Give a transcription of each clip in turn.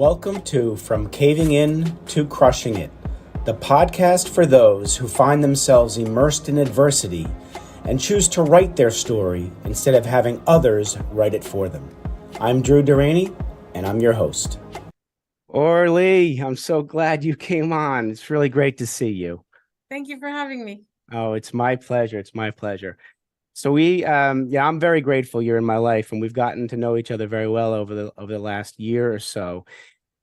Welcome to From Caving In to Crushing It, the podcast for those who find themselves immersed in adversity and choose to write their story instead of having others write it for them. I'm Drew Duraney, and I'm your host. Orly, I'm so glad you came on. It's really great to see you. Thank you for having me. Oh, it's my pleasure. It's my pleasure. So I'm very grateful you're in my life, and we've gotten to know each other very well over the last year or so.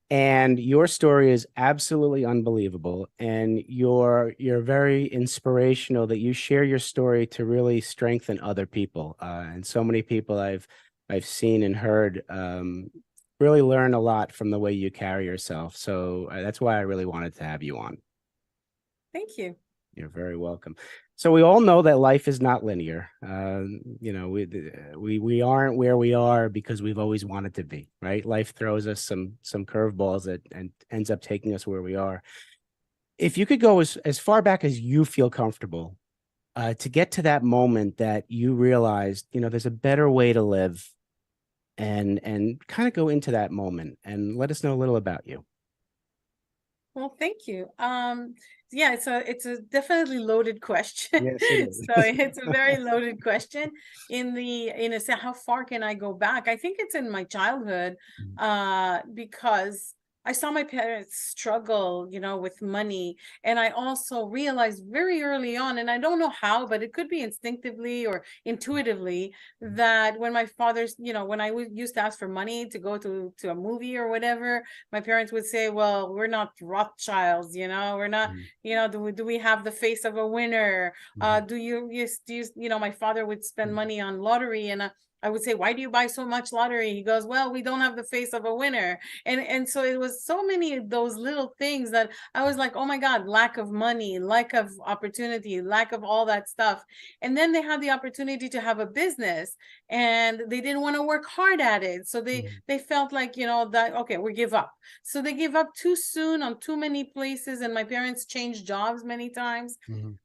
And your story is absolutely unbelievable, and you're very inspirational that you share your story to really strengthen other people. And so many people I've seen and heard really learn a lot from the way you carry yourself. So that's why I really wanted to have you on. Thank you. You're very welcome. So we all know that life is not linear. We aren't where we are because we've always wanted to be, right? Life throws us some curveballs and ends up taking us where we are. If you could go as far back as you feel comfortable, to get to that moment that you realized, there's a better way to live, and kind of go into that moment and let us know a little about you. Well, thank you. Yeah, it's a definitely loaded question. Yes, it is. So it's a very loaded question. In a sense, how far can I go back? I think it's in my childhood, because I saw my parents struggle, with money. And I also realized very early on, and I don't know how, but it could be instinctively or intuitively, that when my father's, when I used to ask for money to go to a movie or whatever, my parents would say, well, we're not Rothschilds, we're not, do we have the face of a winner? Do you, my father would spend money on lottery, and I would say, why do you buy so much lottery? He goes, well, we don't have the face of a winner. And so it was so many of those little things that I was like, oh my God, lack of money, lack of opportunity, lack of all that stuff. And then they had the opportunity to have a business, and they didn't want to work hard at it. So they felt like, that, okay, we give up. So they gave up too soon on too many places. And my parents changed jobs many times.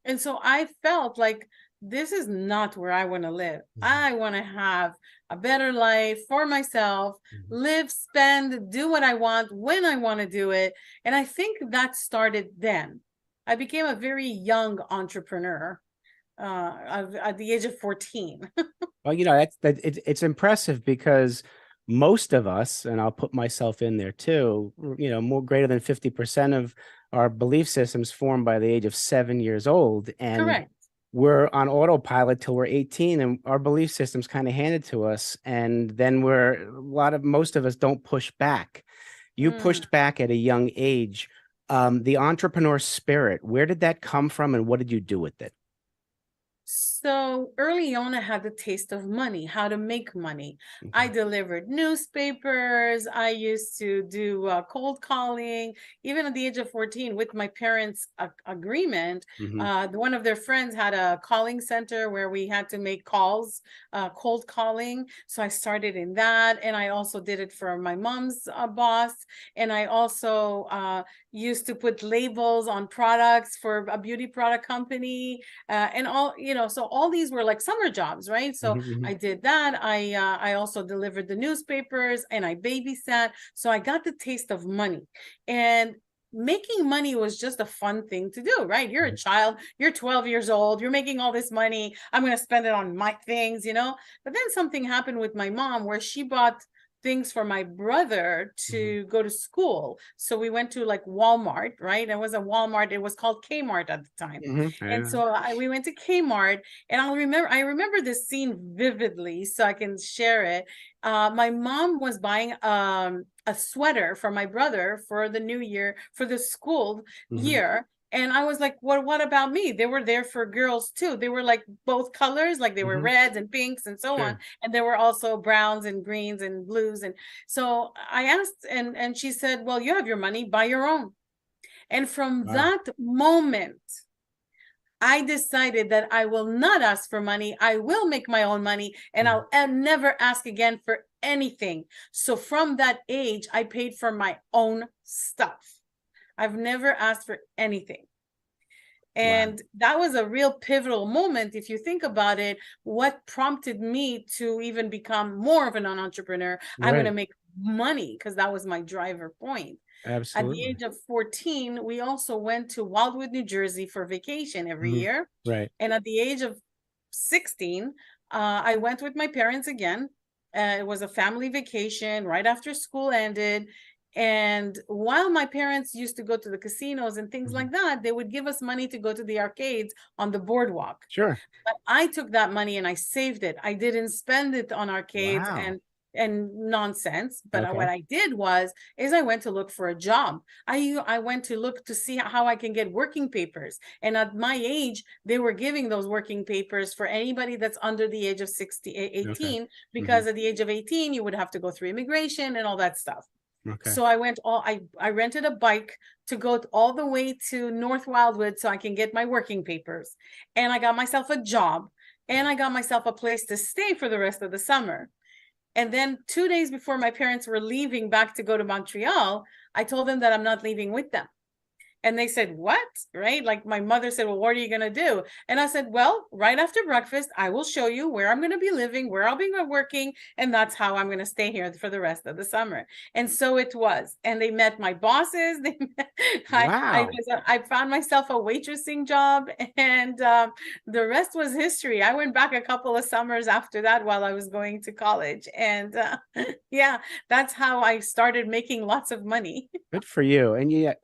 And so I felt like, this is not where I want to live. I want to have a better life for myself, live, spend, do what I want when I want to do it. And I think that started then. I became a very young entrepreneur at the age of 14. Well, it's impressive because most of us, and I'll put myself in there too, more greater than 50% of our belief systems formed by the age of 7 years old. And Correct. We're on autopilot till we're 18, and our belief system's kind of handed to us. And then most of us don't push back. You pushed back at a young age. The entrepreneur spirit, where did that come from, and what did you do with it? So early on, I had the taste of money, how to make money. I delivered newspapers. I used to do cold calling, even at the age of 14, with my parents' agreement. One of their friends had a calling center where we had to make calls, cold calling. So I started in that. And I also did it for my mom's boss. And I also used to put labels on products for a beauty product company, and all, so all these were like summer jobs, right? So I did that. I also delivered the newspapers, and I babysat. So I got the taste of money, and making money was just a fun thing to do, right? You're a child, you're 12 years old, you're making all this money. I'm going to spend it on my things, but then something happened with my mom where she bought things for my brother to go to school. So we went to like Walmart, right? It was a Walmart. It was called Kmart at the time. And so we went to Kmart, and I remember this scene vividly, so I can share it. My mom was buying a sweater for my brother for the new year, for the school year. And I was like, what about me? They were there for girls too. They were like both colors, like they were reds and pinks and so on. And there were also browns and greens and blues. And so I asked, and she said, well, you have your money, buy your own. And from that moment, I decided that I will not ask for money. I will make my own money, and I'll never ask again for anything. So from that age, I paid for my own stuff. I've never asked for anything. And that was a real pivotal moment. If you think about it, what prompted me to even become more of an entrepreneur? I'm going to make money because that was my driver point. At the Absolutely. age of 14, we also went to Wildwood, New Jersey for vacation every Mhm. year. Right. And at the age of 16, I went with my parents again. It was a family vacation right after school ended. And while my parents used to go to the casinos and things Mhm. like that, they would give us money to go to the arcades on the boardwalk. Sure. But I took that money and I saved it. I didn't spend it on arcades Wow. and nonsense. But what Okay. I did was is I went to look for a job. I went to look to see how I can get working papers. And at my age, they were giving those working papers for anybody that's under the age of 60, Okay. 18, Hmm. because at the age of 18, you would have to go through immigration and all that stuff. Okay. So I rented a bike to go all the way to North Wildwood so I can get my working papers. And I got myself a job and I got myself a place to stay for the rest of the summer. And then 2 days before my parents were leaving back to go to Montreal, I told them that I'm not leaving with them. And they said, what? Right? Like my mother said, well, what are you going to do? And I said, well, right after breakfast, I will show you where I'm going to be living, where I'll be working. And that's how I'm going to stay here for the rest of the summer. And so it was. And they met my bosses. Wow. I found myself a waitressing job. And the rest was history. I went back a couple of summers after that while I was going to college. And yeah, that's how I started making lots of money. Good for you. And yeah,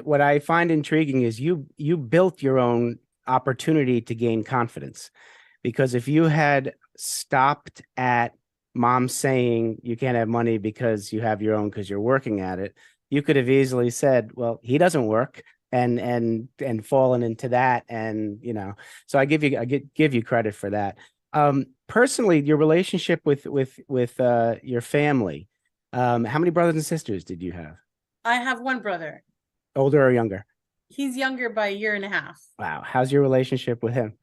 what I find intriguing is you built your own opportunity to gain confidence. Because if you had stopped at mom saying you can't have money because you have your own because you're working at it, you could have easily said, well, he doesn't work and fallen into that. And so give you credit for that. Personally, your relationship with your family, how many brothers and sisters did you have? I have one brother. Older or younger? He's younger by a year and a half. Wow. How's your relationship with him?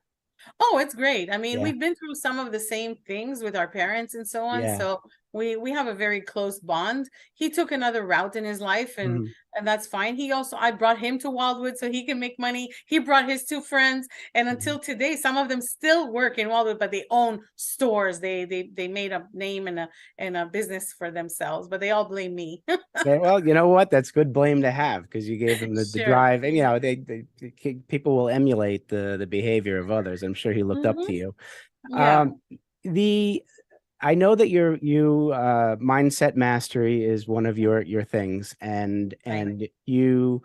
Oh, it's great. I mean, Yeah. we've been through some of the same things with our parents and so on. Yeah. So we have a very close bond. He took another route in his life Mhm. and that's fine. I brought him to Wildwood so he can make money. He brought his two friends and Mhm. until today some of them still work in Wildwood, but they own stores. They made a name and a business for themselves, but they all blame me. Yeah, well, you know what? That's good blame to have because you gave them the Sure. drive, and people will emulate the behavior of others. I'm sure he looked up to Hmm. you. Yeah. Um, the I know that you mindset mastery is one of your things, and Right. you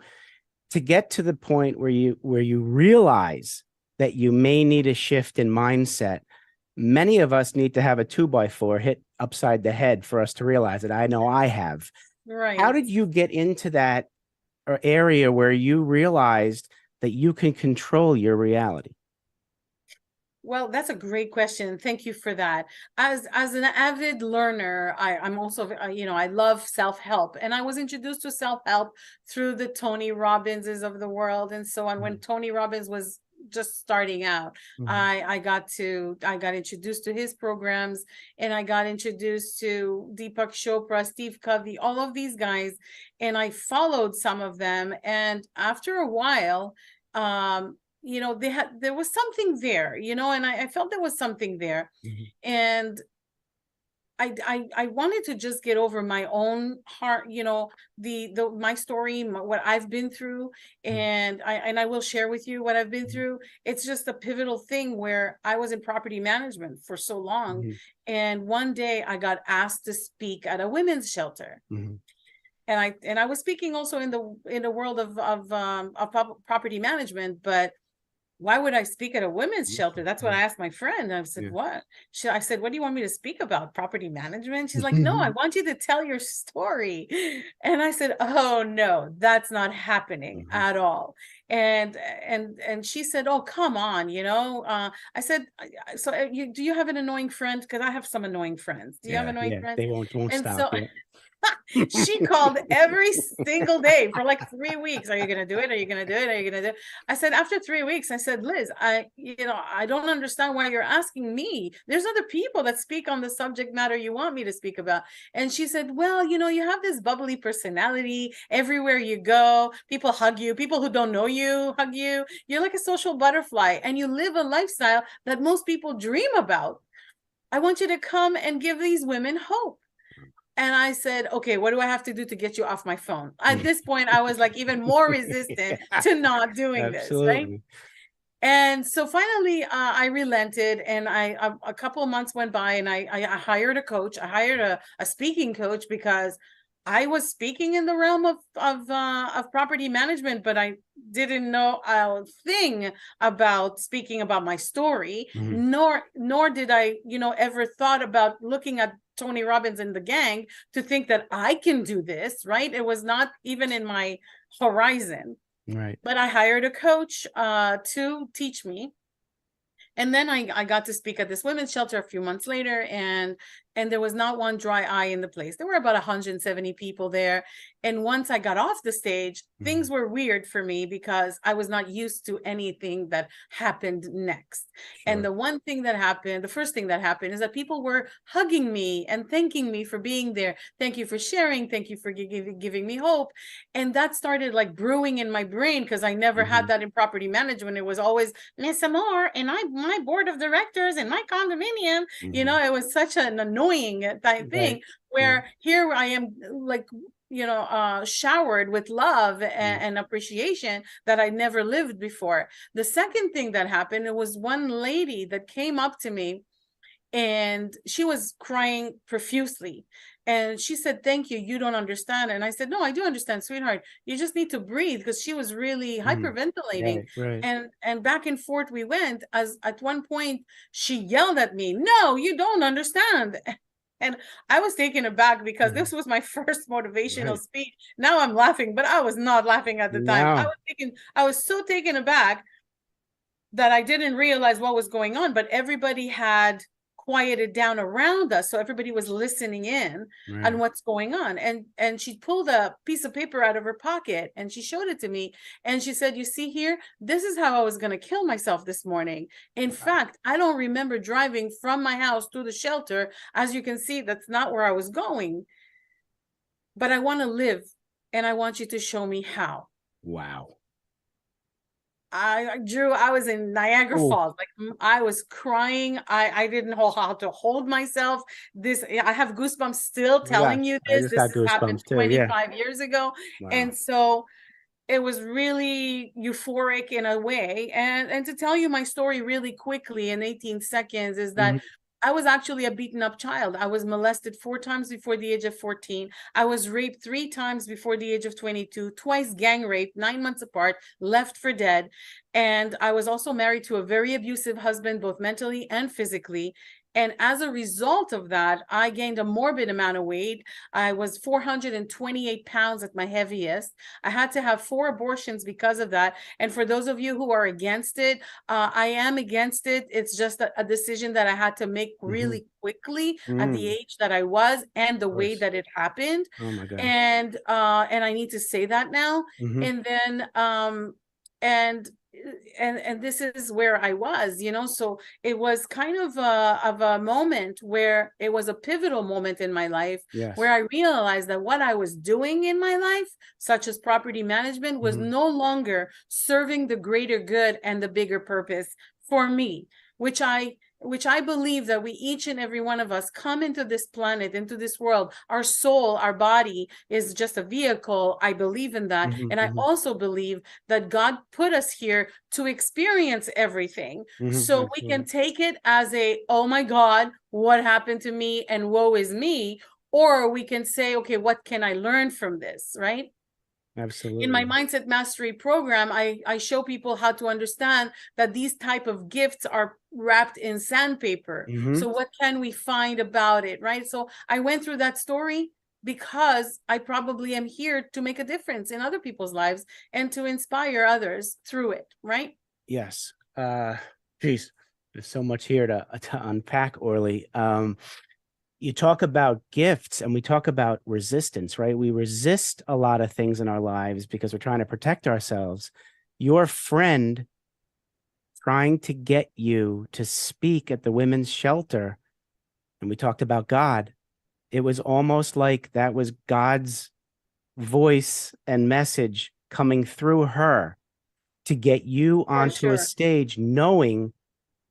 to get to the point where you realize that you may need a shift in mindset. Many of us need to have a 2x4 hit upside the head for us to realize it. I know I have. How Right. did you get into that area where you realized that you can control your reality? Well, that's a great question. Thank you for that. As an avid learner, I'm also I love self-help, and I was introduced to self-help through the Tony Robbinses of the world and so on. When Mhm. Tony Robbins was just starting out, Mhm. I got introduced to his programs, and I got introduced to Deepak Chopra, Steve Covey, all of these guys, and I followed some of them. And after a while, there was something there, and I felt there was something there. Mhm. And I wanted to just get over my own heart, the my story, what I've been through, Mhm. and I will share with you what I've been Mhm. through. It's just a pivotal thing where I was in property management for so long, Mhm. and one day I got asked to speak at a women's shelter. Mhm. And I was speaking also in the world of property management, but why would I speak at a women's shelter? That's what Yeah. I asked my friend. I said, Yeah. what? I said, what do you want me to speak about? Property management? She's like, no, I want you to tell your story. And I said, oh no, that's not happening Mhm. at all. And she said, oh, come on, I said, so do you have an annoying friend? Because I have some annoying friends. Do you have Yeah. annoying Yeah. friends? They won't And stop. so Yeah. she called every single day for like 3 weeks. Are you going to do it? Are you going to do it? Are you going to do it? I said, after 3 weeks, I said, Liz, I don't understand why you're asking me. There's other people that speak on the subject matter you want me to speak about. And she said, well, you have this bubbly personality everywhere you go. People hug you. People who don't know you hug you. You're like a social butterfly and you live a lifestyle that most people dream about. I want you to come and give these women hope. And I said, okay, what do I have to do to get you off my phone? At this point, I was like even more resistant to not doing this, right? Absolutely. And so finally, I relented, and a couple of months went by, and I hired a coach. I hired a speaking coach because I was speaking in the realm of property management, but I didn't know a thing about speaking about my story, Mhm. nor did I, ever thought about looking at Tony Robbins and the gang to think that I can do this, right? It was not even in my horizon. Right. But I hired a coach to teach me, and then I got to speak at this women's shelter a few months later, and there was not one dry eye in the place. There were about 170 people there, and once I got off the stage, Mhm. things were weird for me because I was not used to anything that happened next. And Sure. the first thing that happened is that people were hugging me and thanking me for being there. Thank you for sharing, thank you for giving me hope. And that started like brewing in my brain, because I never had Mhm. that in property management. It was always Miss Amor and my board of directors and my condominium. Mhm. It was such an annoying type Right. thing, Yeah. where here I am, like, showered with love Mhm. and appreciation that I never lived before. The second thing that happened, it was one lady that came up to me, and she was crying profusely, and she said, thank you, you don't understand. And I said, no, I do understand, sweetheart, you just need to breathe, because she was really Mhm. hyperventilating. Right. Right. And back and forth we went, as at one point she yelled at me, no, you don't understand. And I was taken aback, because Mhm. this was my first motivational Right. speech. Now I'm laughing, but I was not laughing at the time. No. I was so taken aback that I didn't realize what was going on, but everybody had quieted down around us, so everybody was listening in on Right. what's going on. And she pulled a piece of paper out of her pocket and she showed it to me, and she said, you see here, this is how I was going to kill myself this morning. In Wow. fact, I don't remember driving from my house to the shelter. As you can see, that's not where I was going, but I want to live, and I want you to show me how. Wow. I was in Niagara Oh, Falls. Like, I was crying. I didn't know how to hold myself. I have goosebumps still yes. telling you I this. just This got has happened goosebumps too. Yeah. 25 years ago. Wow. And so it was really euphoric in a way. And to tell you my story really quickly in 18 seconds is that Mhm. I was actually a beaten up child. I was molested 4 times before the age of 14. I was raped 3 times before the age of 22, twice gang raped, 9 months apart, left for dead. And I was also married to a very abusive husband, both mentally and physically. And as a result of that, I gained a morbid amount of weight. I was 428 pounds at my heaviest. I had to have 4 abortions because of that. And for those of you who are against it, I am against it. It's just a decision that I had to make Mhm. really quickly at the Mm. age that I was and the Of way course. that it happened. Oh my gosh. And I need to say that now. Mhm. And then and and this is where I was, so it was kind of a moment where it was a pivotal moment in my life, where Yes. I realized that what I was doing in my life, such as property management, was Mhm. no longer serving the greater good and the bigger purpose for me, which I believe that we, each and every one of us, come into this planet, into this world. Our soul, our body is just a vehicle. I believe in that. Mhm. And I Mhm. also believe that God put us here to experience everything. Mhm. So we can Absolutely. take it as oh my God, what happened to me and woe is me. Or we can say, okay, what can I learn from this, right? In my Absolutely. mindset mastery program, I show people how to understand that these type of gifts are wrapped in sandpaper. Mhm. So what can we find about it, right? So I went through that story because I probably am here to make a difference in other people's lives and to inspire others through it, right? Yes. Geez, there's so much here to unpack, Orly. You talk about gifts and we talk about resistance, right? We resist a lot of things in our lives because we're trying to protect ourselves. Your friend trying to get you to speak at the women's shelter, and we talked about God. It was almost like that was God's voice and message coming through her to get you For onto a sure. stage, knowing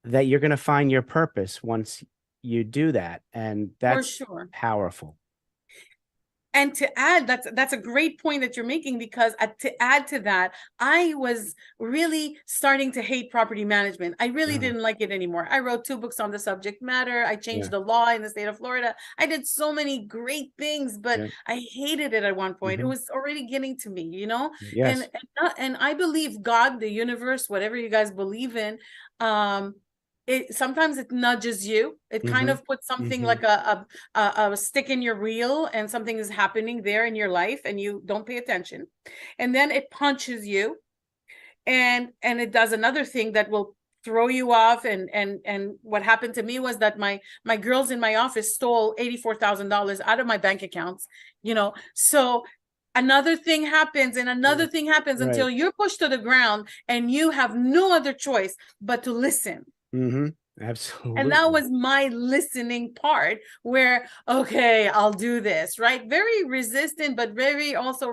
that you're going to find your purpose once you do that. And For that's sure. powerful. And to add, that's a great point that you're making, because to add to that, I was really starting to hate property management. I really Uh-huh. didn't like it anymore. I wrote 2 books on the subject matter. I changed Yeah. the law in the state of Florida. I did so many great things, but Yeah. I hated it at one point. It Hmm. was already getting to me, you know? And Yes. and I believe God, the universe, whatever you guys believe in, um, it sometimes it nudges you. It kind Hmm. of puts something Hmm. like a stick in your reel, and something is happening there in your life and you don't pay attention, and then it punches you, and it does another thing that will throw you off. And what happened to me was that my girls in my office stole $84,000 out of my bank accounts, you know. So another thing happens and Yeah. another thing happens until Right. you're pushed to the ground and you have no other choice but to listen. Hmm. And that Absolutely. was my listening part, where, okay, I'll do this, right? Very resistant, but very also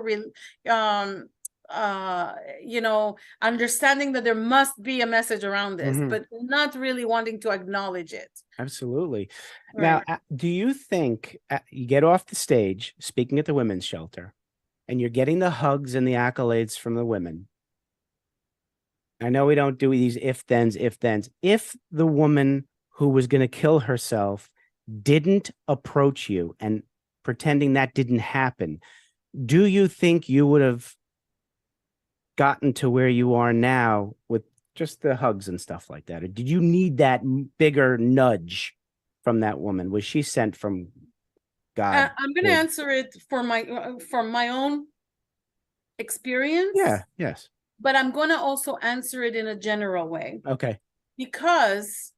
um uh you know, understanding that there must be a message around this, Hmm. but not really wanting to acknowledge it. Absolutely. Now, Right. do you think you get off the stage speaking at the women's shelter and you're getting the hugs and the accolades from the women? I know we don't do these if thens, if thens. If the woman who was going to kill herself didn't approach you and pretending that didn't happen, do you think you would have gotten to where you are now with just the hugs and stuff like that? Or did you need that bigger nudge from that woman? Was she sent from God I'm going to to? answer it from my own experience, Yeah, yes. but I'm going to also answer it in a general way, Okay. because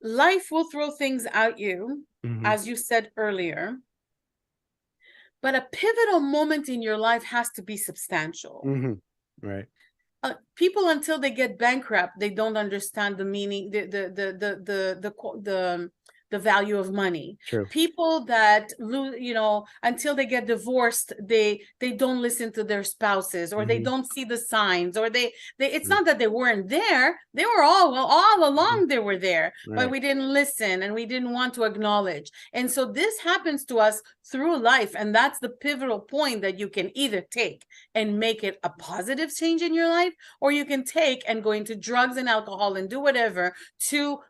life will throw things at you, Hmm. as you said earlier. But a pivotal moment in your life has to be substantial. Hmm. Right. People, until they get bankrupt, they don't understand the meaning, the value of money. True. People that lose, you know, until they get divorced, they don't listen to their spouses, or they Hmm. don't see the signs, or they it's not that they weren't there. They were all Hmm. along, they were there, but Right. we didn't listen and we didn't want to acknowledge. And so this happens to us through life, and that's the pivotal point that you can either take and make it a positive change in your life, or you can take and go into drugs and alcohol and do whatever to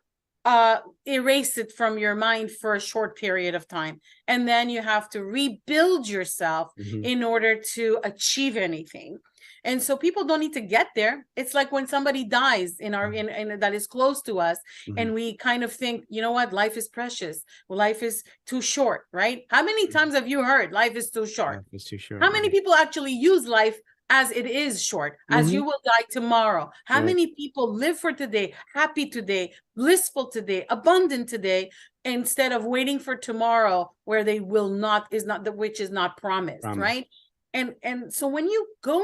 erase it from your mind for a short period of time. And then you have to rebuild yourself Hmm. in order to achieve anything. And so people don't need to get there. It's like when somebody dies in that is close to us, Hmm. and we kind of think, you know what, life is precious. Well, life is too short, right? How many times have you heard life is too short? Life is too short. How many people actually use life as it is short, as Hmm. you will die tomorrow? How Right. many people live for today, happy today, blissful today, abundant today, instead of waiting for tomorrow, where they will not, is not the, which is not promised, Promise. right? And so when you go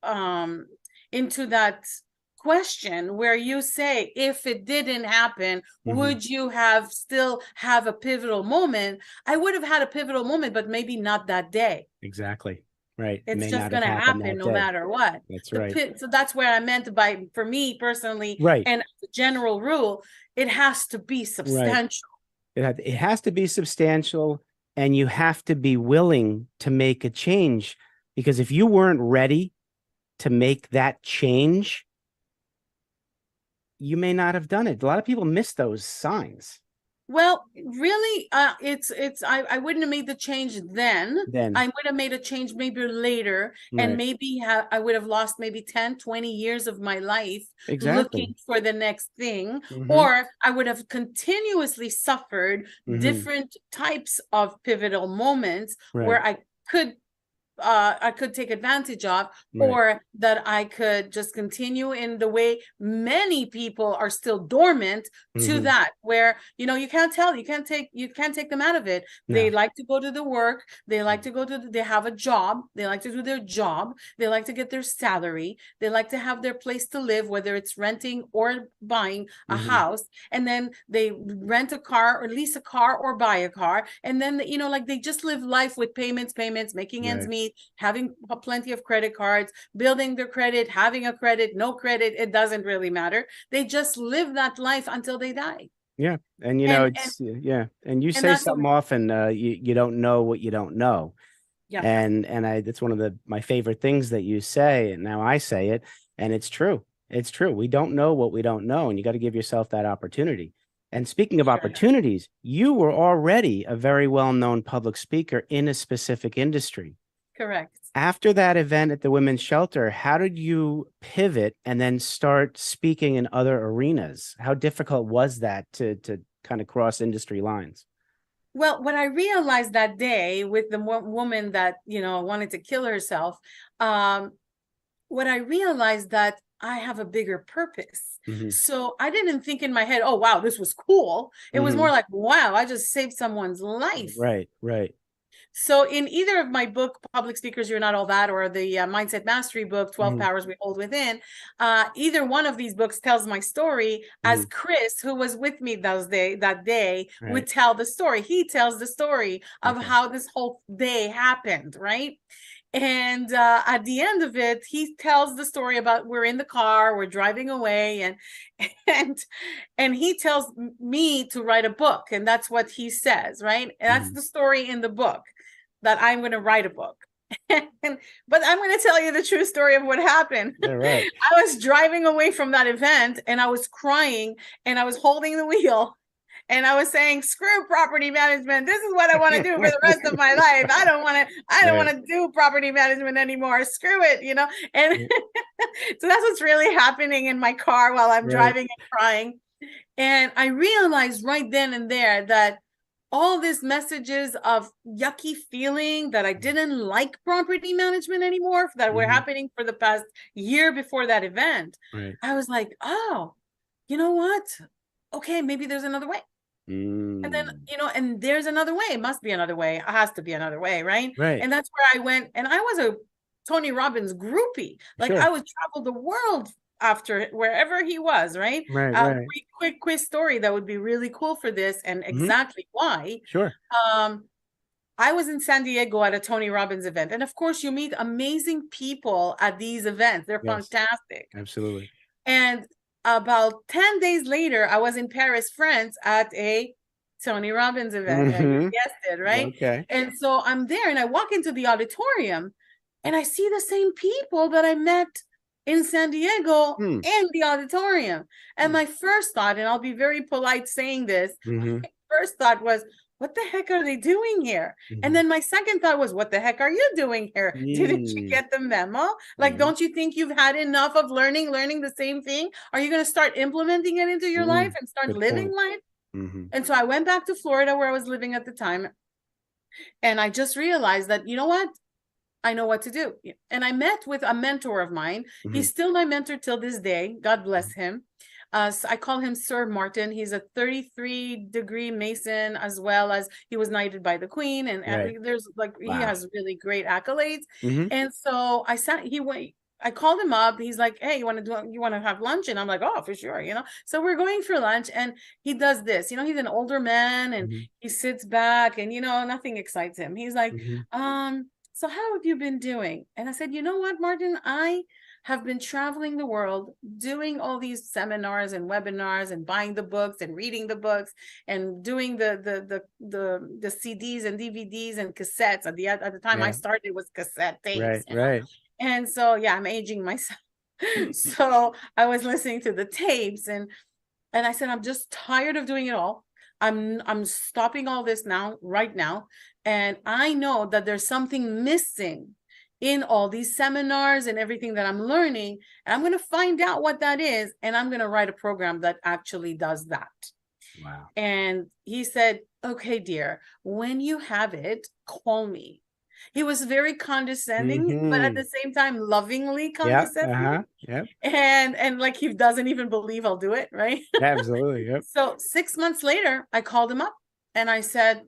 um into that question where you say, if it didn't happen, Hmm. would you have still have a pivotal moment? I would have had a pivotal moment, but maybe not that day. Exactly. Right. It It's may just not have going to happened happen that no day. matter what. That's right. So that's where I meant by, for me personally, Right. and the general rule, it has to be Right. substantial. It has to be substantial, and you have to be willing to make a change, because if you weren't ready to make that change, you may not have done it. A lot of people miss those signs. Well, really, I wouldn't have made the change then. Then, I would have made a change maybe later, and right. maybe I would have lost maybe 10, 20 years of my life looking Exactly. for the next thing, Hmm. or I would have continuously suffered Hmm. different types of pivotal moments Right. where could I could take advantage of, Right. or that I could just continue in the way many people are still dormant to Hmm. that, where, you know, you can't take them out of it. They No. like to go to the work, they like to go to they have a job, they like to do their job, they like to get their salary, they like to have their place to live, whether it's renting or buying a Hmm. house, and then they rent a car or lease a car or buy a car, and then, you know, like they just live life with payments, making ends Right. meet, having plenty of credit cards, building their credit, having a credit, no credit, it doesn't really matter. They just live that life until they die. Yeah. And you know, And it's yeah. And you and say that's what something often, you don't know what you don't know. yeah, And I that's one of my favorite things that you say, and now I say it, and it's true. It's true. We don't know what we don't know, and you got to give yourself that opportunity. And speaking of sure. opportunities, you were already a very well-known public speaker in a specific industry. Correct. After that event at the women's shelter, how did you pivot and then start speaking in other arenas? How difficult was that to kind of cross industry lines? Well, what I realized that day with the woman that, wanted to kill herself, um, what I realized that I have a bigger purpose. Hmm. So I didn't think in my head, oh, wow, this was cool. It was more Hmm. like, wow, I just saved someone's life. Right, right. So in either of my book, Public Speakers, You're Not All That, or the Mindset Mastery book, 12 Hmm. Powers We Hold Within, either one of these books tells my story Hmm. as Chris, who was with me that day, would Right. tell the story. He tells the story of Okay. how this whole day happened, right? And at the end of it, he tells the story about we're in the car, we're driving away, and and he tells me to write a book, and that's what he says, right? And that's Hmm. the story in the book, that I'm going to write a book. But I'm going to tell you the true story of what happened. Yeah, right. I was driving away from that event and I was crying and I was holding the wheel and I was saying, screw property management. This is what I want to do for the rest of my life. I don't want Right. to do property management anymore. Screw it, And so that's what's really happening in my car while I'm Right. driving and crying. And I realized right then and there that all these messages of yucky feeling that I didn't like property management anymore, that were Hmm. happening for the past year before that event, Right. I was like, oh, you know what? Okay, maybe there's another way. And then, Mm. and there's another way. It must be another way. It has to be another way, right? Right. And that's where I went. And I was a Tony Robbins groupie. Like Sure. I would travel the world after wherever he was, right? Right. Right. Quick story that would be really cool for this and Hmm. exactly why. Sure. Um, I was in San Diego at a Tony Robbins event. And of course, you meet amazing people at these events. They're Yes. fantastic. Absolutely. And about 10 days later, I was in Paris, France at a Tony Robbins event. You Hmm. guessed it, right? Okay. And so I'm there and I walk into the auditorium and I see the same people that I met in San Diego Hmm. in the auditorium. And my first thought, and I'll be very polite saying this, Hmm. my first thought was, what the heck are they doing here? And Hmm. then my second thought was, what the heck are you doing here? Didn't you Mm. get the memo? Like, Hmm. don't you think you've had enough of learning the same thing? Are you going to start implementing it into your life Mm. and start Good living point. life? Hmm. And so I went back to Florida where I was living at the time. And I just realized that, you know what? I know what to do. And I met with a mentor of mine. Hmm. He's still my mentor till this day. God bless him. So I call him Sir Martin. He's a 33-degree Mason, as well as he was knighted by the Queen. And Right. there's like, he Wow. has really great accolades. Hmm. And so I called him up. He's like, hey, you want to have lunch? And I'm like, oh, for sure. So we're going for lunch and he does this, he's an older man and Hmm. he sits back and, nothing excites him. He's like, Hmm. so how have you been doing? And I said, you know what, Martin, I have been traveling the world doing all these seminars and webinars and buying the books and reading the books and doing the CDs and DVDs and cassettes. At the time I Yeah. started, it was cassette tapes, Right. Right. and so yeah, I'm aging myself. So I was listening to the tapes and I said, I'm just tired of doing it all. I'm stopping all this now, right now. And I know that there's something missing in all these seminars and everything that I'm learning. And I'm going to find out what that is. And I'm going to write a program that actually does that. Wow. And he said, okay, dear, when you have it, call me. He was very condescending, but at Hmm. the same time, lovingly Yep. condescending. Uh-huh. Yep. And like he doesn't even believe I'll do it, right? Absolutely. Yep. So 6 months later, I called him up and I said,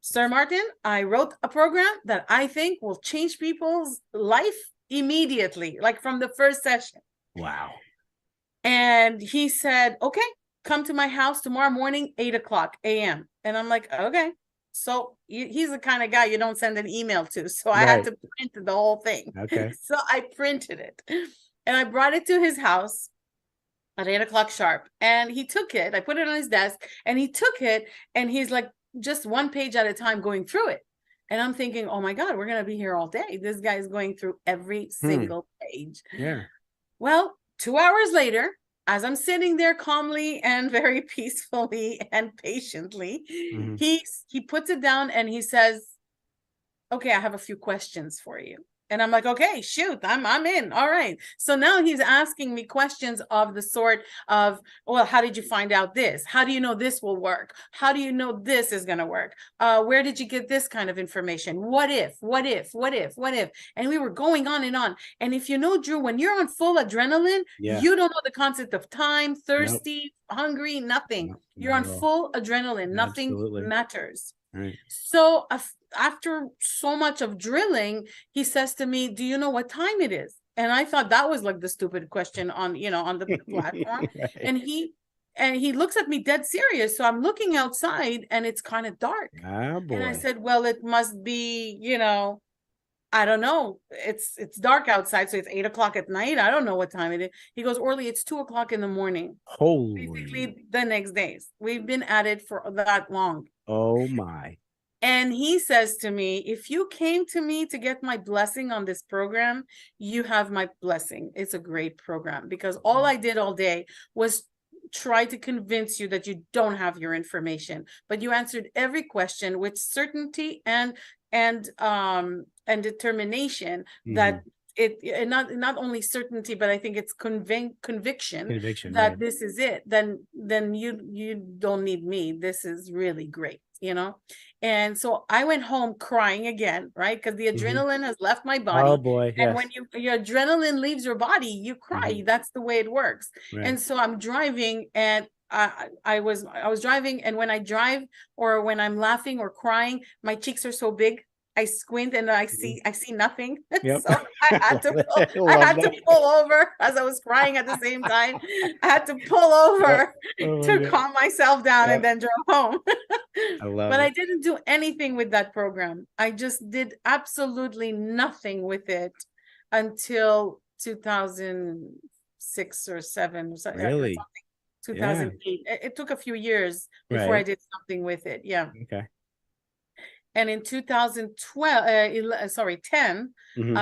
Sir Martin, I wrote a program that I think will change people's life immediately, like from the first session. Wow. And he said, okay, come to my house tomorrow morning, 8:00 a.m. And I'm like, okay. So he's the kind of guy you don't send an email to. So I had Right. to print the whole thing. Okay. So I printed it and I brought it to his house. at 8 o'clock sharp. And he took it. I put it on his desk and he took it and he's like just one page at a time going through it. And I'm thinking, oh my God, we're going to be here all day. This guy is going through every Hmm. single page. Yeah. Well, 2 hours later, as I'm sitting there calmly and very peacefully and patiently, Hmm. he puts it down and he says, okay, I have a few questions for you. And I'm like, okay, shoot, I'm in. All right. So now he's asking me questions of the sort of, well, how did you find out this? How do you know this will work? How do you know this is going to work? Where did you get this kind of information? What if, what if, what if, what if? And we were going on and on. And if you know, Drew, when you're on full adrenaline, Yeah. you don't know the concept of time, Nope. thirsty, hungry, nothing. No, You're not on at all. full adrenaline. Nothing Absolutely. matters. Right. So after so much of drilling, he says to me, do you know what time it is? And I thought that was like the stupid question on, on the platform. Right. And he looks at me dead serious. So I'm looking outside and it's kind of dark. Ah, And I boy. said, well, it must be, I don't know. It's dark outside, so it's 8 o'clock at night. I don't know what time it is. He goes, Orly, it's 2 o'clock in the morning. Holy. Basically, the next days. We've been at it for that long. Oh my. And he says to me, if you came to me to get my blessing on this program, you have my blessing. It's a great program because all I did all day was try to convince you that you don't have your information, but you answered every question with certainty and determination Hmm. that it and not only certainty, but I think it's conviction Conviction, right? that this is it. Then you don't need me. This is really great. And so I went home crying again, right? Because the Hmm. adrenaline has left my Oh body. boy. And when Yes. your adrenaline leaves your body, you cry. Hmm. That's the way it works. Right. And so I'm driving and I was driving, and when I drive or when I'm laughing or crying, my cheeks are so big. I squint and I Mhm. see nothing. Yep. So I had to I I love had to that. pull over as I was crying at the same time. I had to pull Yep. over Oh my to God. calm myself down and Yep. then drove home. I love But I it. didn't do anything with that program. I just did absolutely nothing with it until 2006 or 7 or something, Really? Yeah. 2008. It took a few years before I Right. did something with it. Yeah. Okay. And in 2012, 10, Hmm.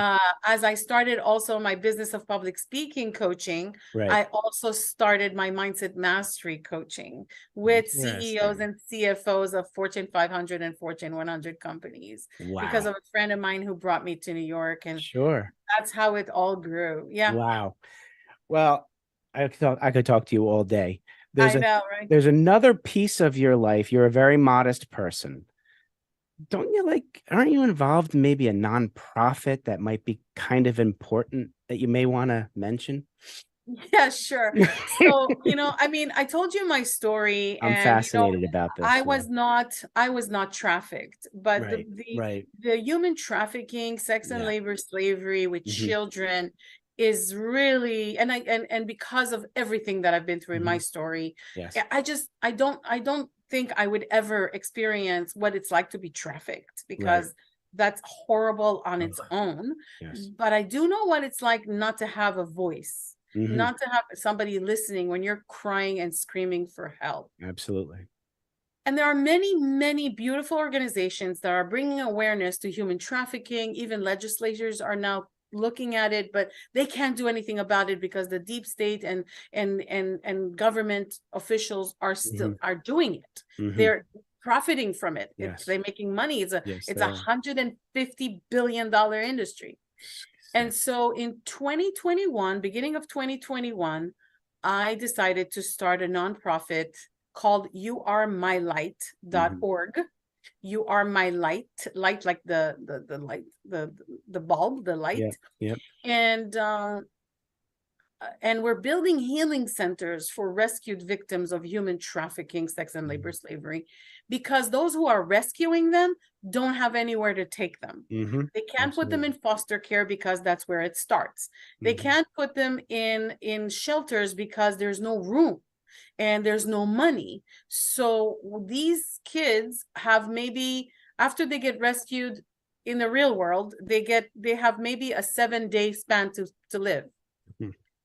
as I started also my business of public speaking coaching, Right. I also started my mindset mastery coaching with CEOs Interesting. and CFOs of Fortune 500 and Fortune 100 companies because Wow. of a friend of mine who brought me to New York. And Sure. that's how it all grew. Yeah, Wow. Well, I could talk to you all day. There's I a know, right? there's another piece of your life. You're a very modest person. Don't you aren't you involved in maybe a nonprofit that might be kind of important that you may want to mention? Yeah, sure. So, I mean, I told you my story I'm and fascinated about I this. Yeah. was not trafficked, but the Right. the Right. the human trafficking, sex and Yeah. labor, slavery with Hmm. children is really, and because of everything that I've been through in my Hmm. story, Yes. I don't think I would ever experience what it's like to be trafficked Right. because that's horrible on its Ugh. own. Yes. But I do know what it's like not to have a voice, Hmm. not to have somebody listening when you're crying and screaming for help. Absolutely. And there are many, many beautiful organizations that are bringing awareness to human trafficking. Even legislators are now looking at it, but they can't do anything about it because the deep state and government officials are still Hmm. are doing it. Hmm. They're profiting from it. Yes. They're making money. It's a Yes, it's they a are. $150 billion industry. And Sad. so in 2021, beginning of 2021, I decided to start a nonprofit called Hmm. youaremylight.org. You are my light, light like the light, the bulb, the light. Yep. Yep. And we're building healing centers for rescued victims of human trafficking, sex and labor, slavery, because those who are rescuing them don't have anywhere to take them. Hmm. They can't put them in Absolutely. foster care because that's where it starts. They Hmm. can't put them in shelters because there's no room and there's no money. So these kids have maybe, after they get rescued in the real world, they have maybe a 7-day span to live.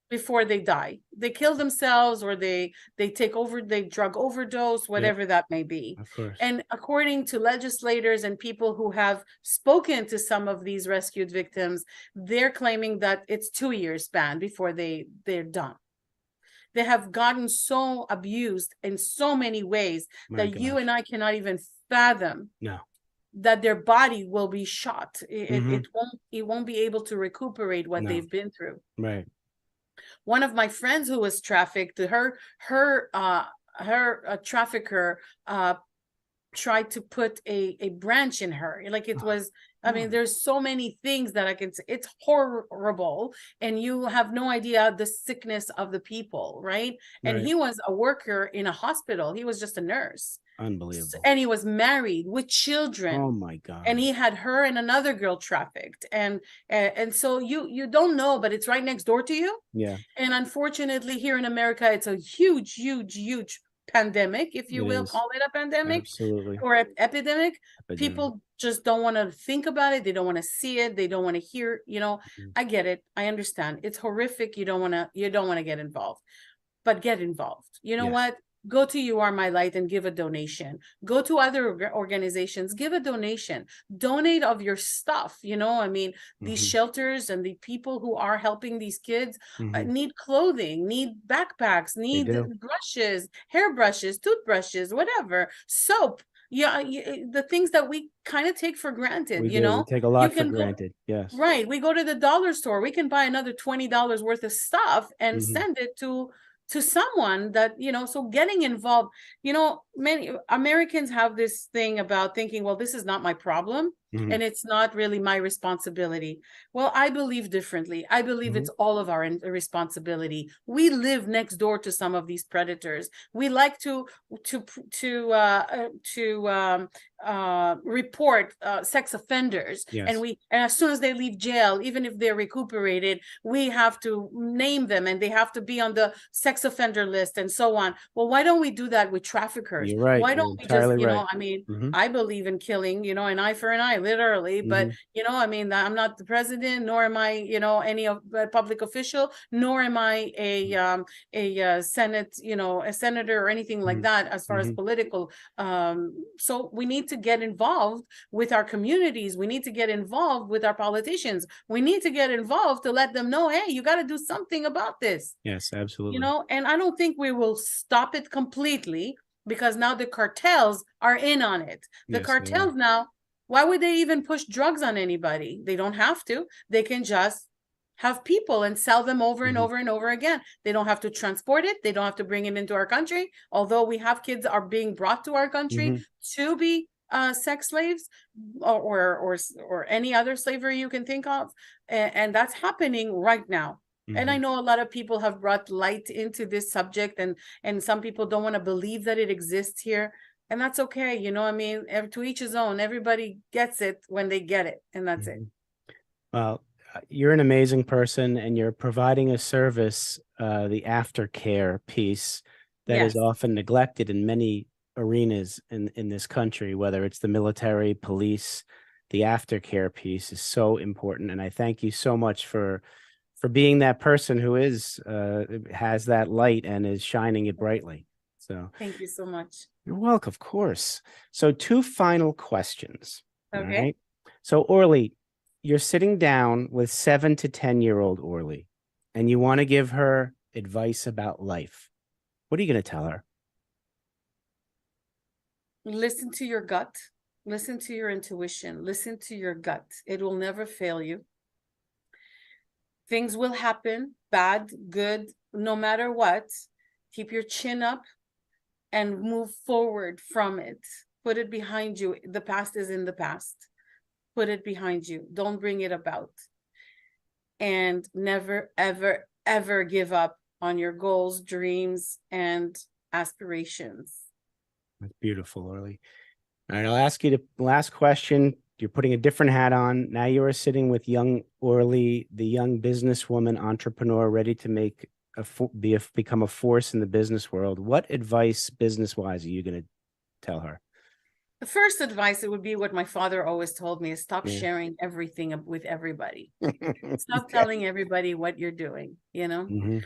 before they die. They kill themselves, or they take over, they drug overdose, Yeah, whatever that may be. of course. And according to legislators and people who have spoken to some of these rescued victims, they're claiming that it's 2 years span before they're done. They have gotten so abused in so many ways My that you and gosh. I cannot even fathom No. that their body will be shot. Hmm. It won't be able to recuperate what No. they've been through. Right. One of my friends who was trafficked, her trafficker tried to put a branch in her. Like, it Oh, was, I mean, no. there's so many things that I can say. It's horrible, and you have no idea the sickness of the people, right? And Right. he was a worker in a hospital. He was just a nurse. Unbelievable. And he was married with Oh children, my and God. he had her and another girl trafficked. And so you don't know, but it's right next door to you. Yeah, And unfortunately, here in America, it's a huge, huge, huge pandemic, if you it will is. call it a pandemic Absolutely. or epidemic. Epidemic. People just don't want to think about it. They don't want to see it. They don't want to hear, Mhm. I get it. I understand. It's horrific. You don't want to get involved, but get involved. You know Yes. what? Go to You Are My Light and give a donation. Go to other organizations, give a donation. Donate of your stuff. I mean, these Hmm. shelters and the people who are helping these kids Hmm. need clothing, need backpacks, They need do. brushes, hairbrushes, toothbrushes, whatever, soap. Yeah, the things that we kind of take for granted. We do. We take a You lot for can go. granted. Yes. Right. We go to the dollar store. We can buy another $20 worth of stuff and Hmm. send it to someone that, so getting involved, many Americans have this thing about thinking, well, this is not my problem Hmm. and it's not really my responsibility. Well, I believe differently. I believe Hmm. it's all of our responsibility. We live next door to some of these predators. We like to to uh, report sex offenders, and Yes. as soon as they leave jail, even if they're recuperated, we have to name them and they have to be on the sex offender list and so on. Well, why don't we do that with traffickers? You're right. Why You're don't we just, entirely right. I mean, Hmm. I believe in killing, an eye for an eye, literally, but Hmm. I mean, I'm not the president, nor am I, any of public official, nor am I a senate, a senator or anything like Hmm. that as far as Hmm. political. So we need to get involved with our communities. We need to get involved with our politicians. We need to get involved to let them know, hey, you got to do something about this. Yes, absolutely. And I don't think we will stop it completely, because now the cartels are in on it. The Yes, they are. cartels now, why would they even push drugs on anybody? They don't have to. They can just have people and sell them over and Hmm. over and over again. They don't have to transport it. They don't have to bring it into our country. Although we have kids are being brought to our country Hmm. to be sex slaves, or any other slavery you can think of, and that's happening right now. And I Hmm. know a lot of people have brought light into this subject, and some people don't want to believe that it exists here, and that's okay. I mean, to each his own. Everybody gets it when they get it, and that's it. Hmm. Well, you're an amazing person, and you're providing a service, the aftercare piece, that is Yes. often neglected in many arenas in this country, whether it's the military, police. The aftercare piece is so important, and I thank you so much for being that person who has that light and is shining it brightly. So Thank you so much. you're welcome, of course. So two final questions. All Okay. right. So Orly, you're sitting down with 7 to 10-year-old Orly, and you want to give her advice about life. What are you going to tell her? Listen to your gut. Listen to your intuition. Listen to your gut. It will never fail you. Things will happen, bad, good, no matter what. Keep your chin up and move forward from it. Put it behind you. The past is in the past. Put it behind you. Don't bring it about. And never, ever, ever give up on your goals, dreams, and aspirations. That's beautiful, Orly. All right, I'll ask you the last question. You're putting a different hat on. Now you are sitting with young Orly, the young businesswoman, entrepreneur, ready to become a force in the business world. What advice, business wise, are you going to tell her? The first advice, it would be what my father always told me, is stop Yeah. sharing everything with everybody. Stop Okay. telling everybody what you're doing, Hmm.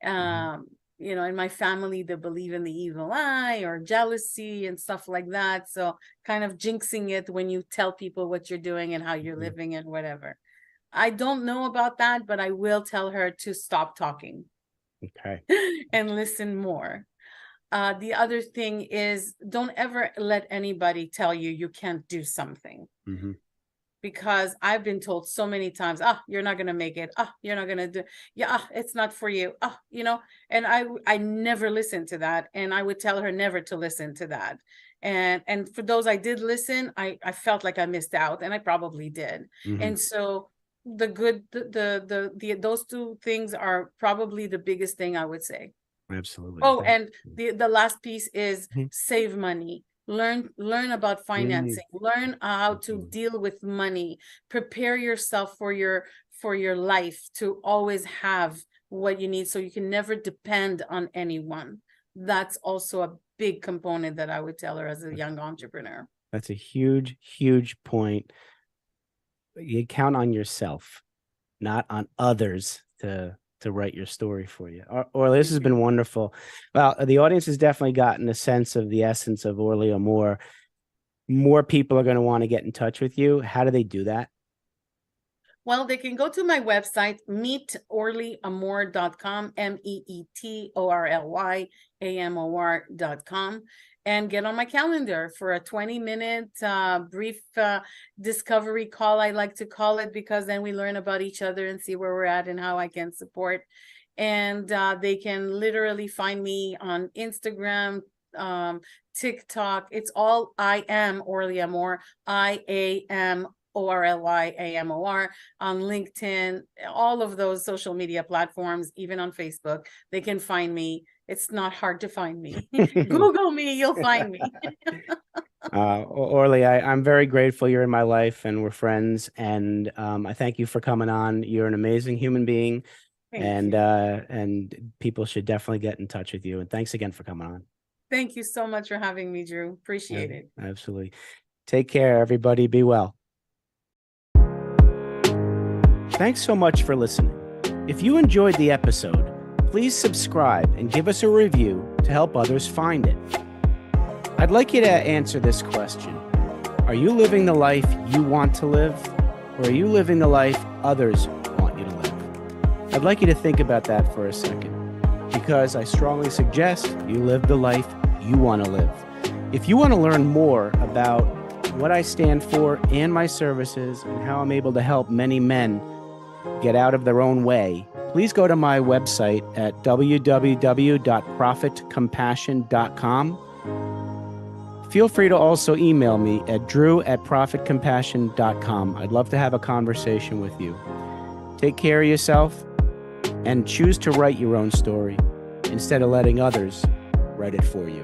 Hmm. In my family, they believe in the evil eye or jealousy and stuff like that. So kind of jinxing it when you tell people what you're doing and how you're Hmm. living and whatever. I don't know about that, but I will tell her to stop talking Okay. and listen more. The other thing is, don't ever let anybody tell you you can't do something, Hmm. because I've been told so many times, you're not going to make it. You're not going to do, yeah, it's not for you. And I never listened to that. And I would tell her never to listen to that. And for those I did listen, I felt like I missed out, and I probably did. Hmm. And so those two things are probably the biggest thing I would say. Absolutely. Oh, and the last piece is Mhm. save money. Learn about Mm. financing. Learn how to Absolutely. deal with money. Prepare yourself for your life to always have what you need, so you can never depend on anyone. That's also a big component that I would tell her as a young entrepreneur. That's a huge, huge point. You count on yourself, not on others to write your story for you. Orly, this has been wonderful. Well, the audience has definitely gotten a sense of the essence of Orly Amor. More people are going to want to get in touch with you. How do they do that? Well, they can go to my website, meetorlyamor.com, meetorlyamor.com, and get on my calendar for a 20-minute brief discovery call. I like to call it, because then we learn about each other and see where we're at and how I can support. And they can literally find me on Instagram, TikTok. It's all I am Orly Amor, IAM ORLYAMOR, on LinkedIn, all of those social media platforms, even on Facebook. They can find me. It's not hard to find me. Google me, you'll find me. Orly, I'm very grateful you're in my life and we're friends. And I thank you for coming on. You're an amazing human being, Thank you. and people should definitely get in touch with you. And thanks again for coming on. Thank you so much for having me, Drew. Yeah, Appreciate it. absolutely. Take care, everybody. Be well. Thanks so much for listening. If you enjoyed the episode, please subscribe and give us a review to help others find it. I'd like you to answer this question. Are you living the life you want to live, or are you living the life others want you to live? I'd like you to think about that for a second, because I strongly suggest you live the life you want to live. If you want to learn more about what I stand for and my services and how I'm able to help many men get out of their own way, please go to my website at www.profitcompassion.com. Feel free to also email me at drew@profitcompassion.com. I'd love to have a conversation with you. Take care of yourself and choose to write your own story instead of letting others write it for you.